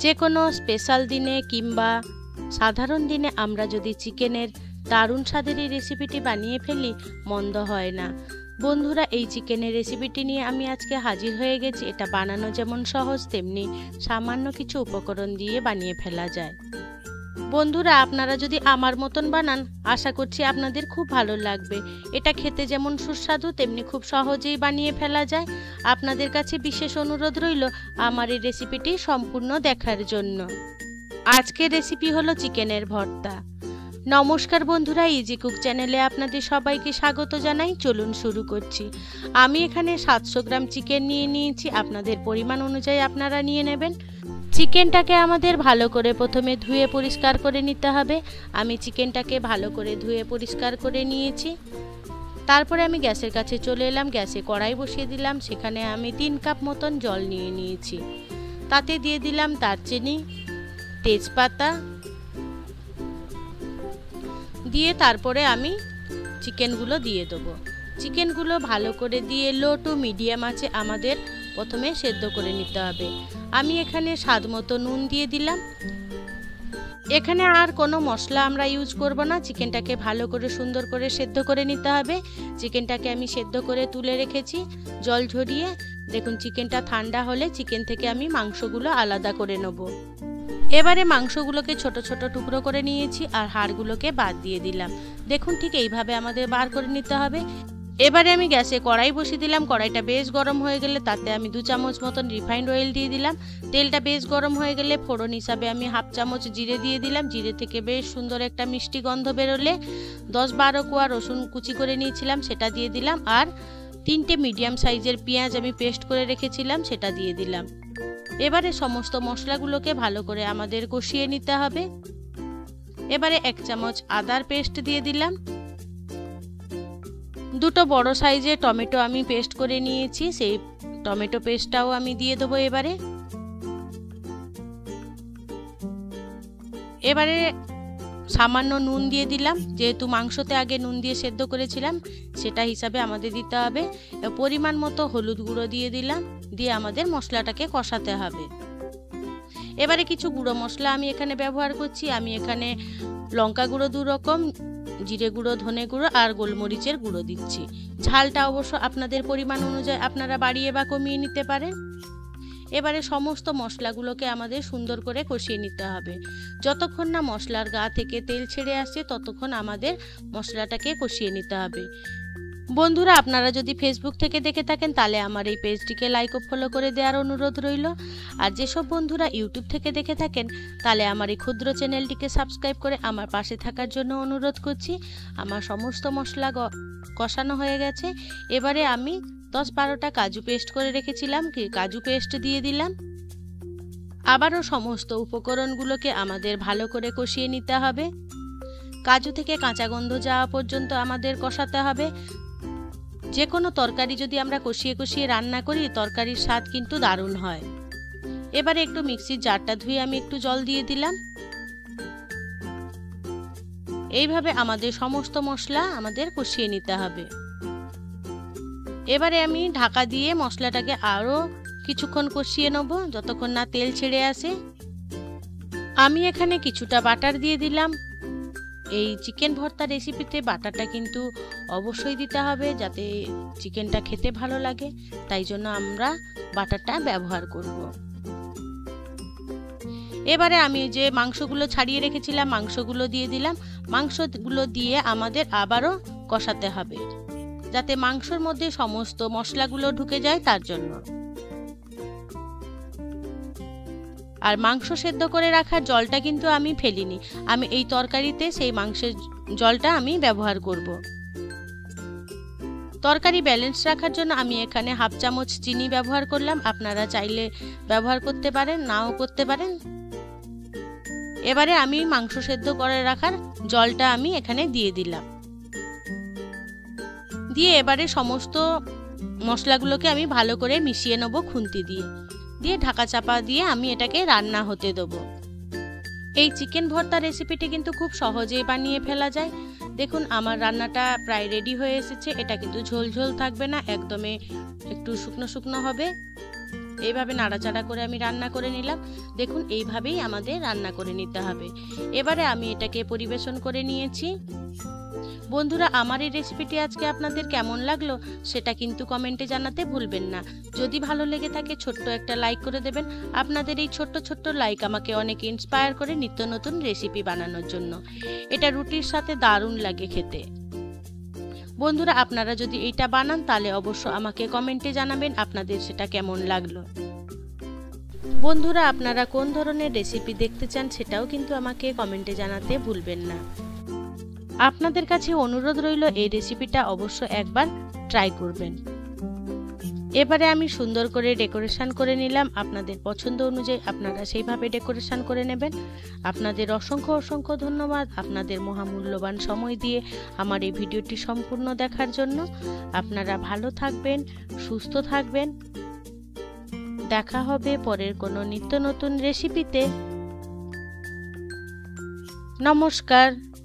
যে কোনো স্পেশাল দিনে কিংবা সাধারণ দিনে আমরা যদি চিকেনের দারুণ স্বাদের এই রেসিপিটি বানিয়ে ফেলি মন্দ হয় না। বন্ধুরা, এই চিকেনের রেসিপিটি নিয়ে আমি আজকে হাজির হয়ে গেছি। এটা বানানো যেমন সহজ তেমনি সামান্য কিছু উপকরণ দিয়ে বানিয়ে ফেলা যায়। বন্ধুরা, আপনারা যদি আমার মতন বানান আশা করছি আপনাদের খুব ভালো লাগবে। এটা খেতে যেমন সুস্বাদু তেমনি খুব সহজেই বানিয়ে ফেলা যায়। আপনাদের কাছে বিশেষ অনুরোধ রইল আমার এই রেসিপিটি সম্পূর্ণ দেখার জন্য। আজকের রেসিপি হলো চিকেনের ভর্তা। নমস্কার বন্ধুরা, ইজি কুক চ্যানেলে আপনাদের সবাইকে স্বাগত জানাই। চলুন শুরু করছি। আমি এখানে 700 গ্রাম চিকেন নিয়ে নিয়েছি। আপনাদের পরিমাণ অনুযায়ী আপনারা নিয়ে নেবেন। চিকেনটাকে আমাদের ভালো করে প্রথমে ধুয়ে পরিষ্কার করে নিতে হবে। আমি চিকেনটাকে ভালো করে ধুয়ে পরিষ্কার করে নিয়েছি। তারপরে আমি গ্যাসের কাছে চলে এলাম। গ্যাসে কড়াই বসিয়ে দিলাম। সেখানে আমি 3 কাপ মতন জল নিয়ে নিয়েছি। তাতে দিয়ে দিলাম দারচিনি, তেজপাতা দিয়ে তারপরে আমি চিকেনগুলো দিয়ে দেবো। চিকেনগুলো ভালো করে দিয়ে লো টু মিডিয়াম আঁচে আমাদের প্রথমে সেদ্ধ করে নিতে হবে। আমি এখানে স্বাদ মতো নুন দিয়ে দিলাম। এখানে আর কোনো মশলা আমরা ইউজ করব না। চিকেনটাকে ভালো করে সুন্দর করে সেদ্ধ করে নিতে হবে। চিকেনটাকে আমি সেদ্ধ করে তুলে রেখেছি জল ঝরিয়ে। দেখুন, চিকেনটা ঠান্ডা হলে চিকেন থেকে আমি মাংসগুলো আলাদা করে নেব। এবারে মাংসগুলোকে ছোট ছোট টুকরো করে নিয়েছি আর হাড়গুলোকে বাদ দিয়ে দিলাম। দেখুন, ঠিক এইভাবে আমাদের বার করে নিতে হবে। এবারে আমি গ্যাসে কড়াই বসিয়ে দিলাম। কড়াইটা বেশ গরম হয়ে গেলে তাতে আমি 2 চামচ মতন রিফাইন্ড অয়েল দিয়ে দিলাম। তেলটা বেশ গরম হয়ে গেলে ফোড়ন হিসাবে আমি 1/2 চামচ জিরে দিয়ে দিলাম। জিরে থেকে বেশ সুন্দর একটা মিষ্টি গন্ধ বেরোলে 10-12 কোয়া রসুন কুচি করে নিয়েছিলাম সেটা দিয়ে দিলাম। আর 3টে মিডিয়াম সাইজের পেঁয়াজ আমি পেস্ট করে রেখেছিলাম সেটা দিয়ে দিলাম। এবারে সমস্ত মশলাগুলোকে ভালো করে আমাদের কষিয়ে নিতে হবে। এবারে 1 চামচ আদার পেস্ট দিয়ে দিলাম। 2টো বড় সাইজের টমেটো আমি পেস্ট করে নিয়েছি, সেই টমেটো পেস্টটাও আমি দিয়ে দেবো। এবারে সামান্য নুন দিয়ে দিলাম। যেহেতু মাংসতে আগে নুন দিয়ে সেদ্ধ করেছিলাম সেটা হিসাবে আমাদের দিতে হবে। পরিমাণ মতো হলুদ গুঁড়ো দিয়ে দিলাম। দিয়ে আমাদের মশলাটাকে কষাতে হবে। এবারে কিছু গুঁড়ো মশলা আমি এখানে ব্যবহার করছি। আমি এখানে লঙ্কা গুঁড়ো 2 রকম, জিরে গুঁড়ো, ধনে গুঁড়ো আর গোলমরিচের গুঁড়ো দিচ্ছি। ঝালটা অবশ্য আপনাদের পরিমাণ অনুযায়ী আপনারা বাড়িয়ে বা কমিয়ে নিতে পারেন। এবারে সমস্ত মশলাগুলোকে আমাদের সুন্দর করে কষিয়ে নিতে হবে। যতক্ষণ না মশলার গা থেকে তেল ছেড়ে আসছে ততক্ষণ আমাদের মশলাটাকে কষিয়ে নিতে হবে। বন্ধুরা, আপনারা যদি ফেসবুক থেকে দেখে থাকেন তাহলে আমার এই পেজটিকে লাইক ও ফলো করে দেওয়ার অনুরোধ রইল। আর যেসব বন্ধুরা ইউটিউব থেকে দেখে থাকেন তাহলে আমার এই ক্ষুদ্র চ্যানেলটিকে সাবস্ক্রাইব করে আমার পাশে থাকার জন্য অনুরোধ করছি। আমার সমস্ত মশলা কষানো হয়ে গেছে। এবারে আমি 10-12টা কাজু পেস্ট করে রেখেছিলাম কাজু পেস্ট দিয়ে দিলাম। আবারও সমস্ত উপকরণগুলোকে আমাদের ভালো করে কষিয়ে নিতে হবে। কাজু থেকে কাঁচা গন্ধ যাওয়া পর্যন্ত আমাদের কষাতে হবে। যে কোনো তরকারি যদি আমরা কষিয়ে কষিয়ে রান্না করি তরকারির স্বাদ কিন্তু দারুণ হয়। এবারে একটু মিক্সির জারটা ধুয়ে আমি একটু জল দিয়ে দিলাম। এইভাবে আমাদের সমস্ত মশলা আমাদের কষিয়ে নিতে হবে। এবারে আমি ঢাকা দিয়ে মশলাটাকে আরও কিছুক্ষণ কষিয়ে নেব যতক্ষণ না তেল ছেড়ে আসে। আমি এখানে কিছুটা বাটার দিয়ে দিলাম। এই চিকেন ভর্তা রেসিপিতে বাটারটা কিন্তু অবশ্যই দিতে হবে যাতে চিকেনটা খেতে ভালো লাগে, তাই জন্য আমরা বাটারটা ব্যবহার করব। এবারে আমি যে মাংসগুলো ছাড়িয়ে রেখেছিলাম মাংসগুলো দিয়ে দিলাম। মাংসগুলো দিয়ে আমাদের আবারও কষাতে হবে যাতে মাংসের মধ্যে সমস্ত মশলাগুলো ঢুকে যায় তার জন্য। আর মাংস সেদ্ধ করে রাখার জলটা কিন্তু আমি ফেলিনি। আমি এই তরকারিতে সেই মাংসের জলটা আমি ব্যবহার করব। তরকারি ব্যালেন্স রাখার জন্য আমি এখানে 1/2 চামচ চিনি ব্যবহার করলাম। আপনারা চাইলে ব্যবহার করতে পারেন, নাও করতে পারেন। এবারে আমি মাংস সেদ্ধ করে রাখার জলটা আমি এখানে দিয়ে দিলাম। দিয়ে এবারে সমস্ত মশলাগুলোকে আমি ভালো করে মিশিয়ে নেব খুন্তি দিয়ে। দিয়ে ঢাকা চাপা দিয়ে আমি এটাকে রান্না হতে দেবো। এই চিকেন ভর্তা রেসিপিটি কিন্তু খুব সহজেই বানিয়ে ফেলা যায়। দেখুন, আমার রান্নাটা প্রায় রেডি হয়ে এসেছে। এটা কিন্তু ঝোল ঝোল থাকবে না, একদমই একটু শুকনো শুকনো হবে। এইভাবে নাড়াচাড়া করে আমি রান্না করে নিলাম। দেখুন এইভাবেই আমাদের রান্না করে নিতে হবে। এবারে আমি এটাকে পরিবেশন করে নিয়েছি। বন্ধুরা, আমার এই রেসিপিটি আজকে আপনাদের কেমন লাগলো সেটা কিন্তু কমেন্টে জানাতে ভুলবেন না। যদি ভালো লেগে থাকে ছোট্ট একটা লাইক করে দেবেন। আপনাদের এই ছোট্ট ছোট্ট লাইক আমাকে অনেক ইন্সপায়ার করে নিত্য নতুন রেসিপি বানানোর জন্য। এটা রুটির সাথে দারুণ লাগে খেতে। বন্ধুরা, আপনারা যদি এইটা বানান তাহলে অবশ্য আমাকে কমেন্টে জানাবেন আপনাদের সেটা কেমন লাগলো। বন্ধুরা, আপনারা কোন ধরনের রেসিপি দেখতে চান সেটাও কিন্তু আমাকে কমেন্টে জানাতে ভুলবেন না। আপনাদের কাছে অনুরোধ রইল এই রেসিপিটা অবশ্য একবার ট্রাই করবেন। এবারে আমি সুন্দর করে ডেকোরেশন করে নিলাম। আপনাদের পছন্দ অনুযায়ী আপনারা সেইভাবে ডেকোরেশন করে নেবেন। আপনাদের অসংখ্য অসংখ্য ধন্যবাদ আপনাদের মহামূল্যবান সময় দিয়ে আমার এই ভিডিওটি সম্পূর্ণ দেখার জন্য। আপনারা ভালো থাকবেন, সুস্থ থাকবেন। দেখা হবে পরের কোনো নিত্য নতুন রেসিপিতে। নমস্কার।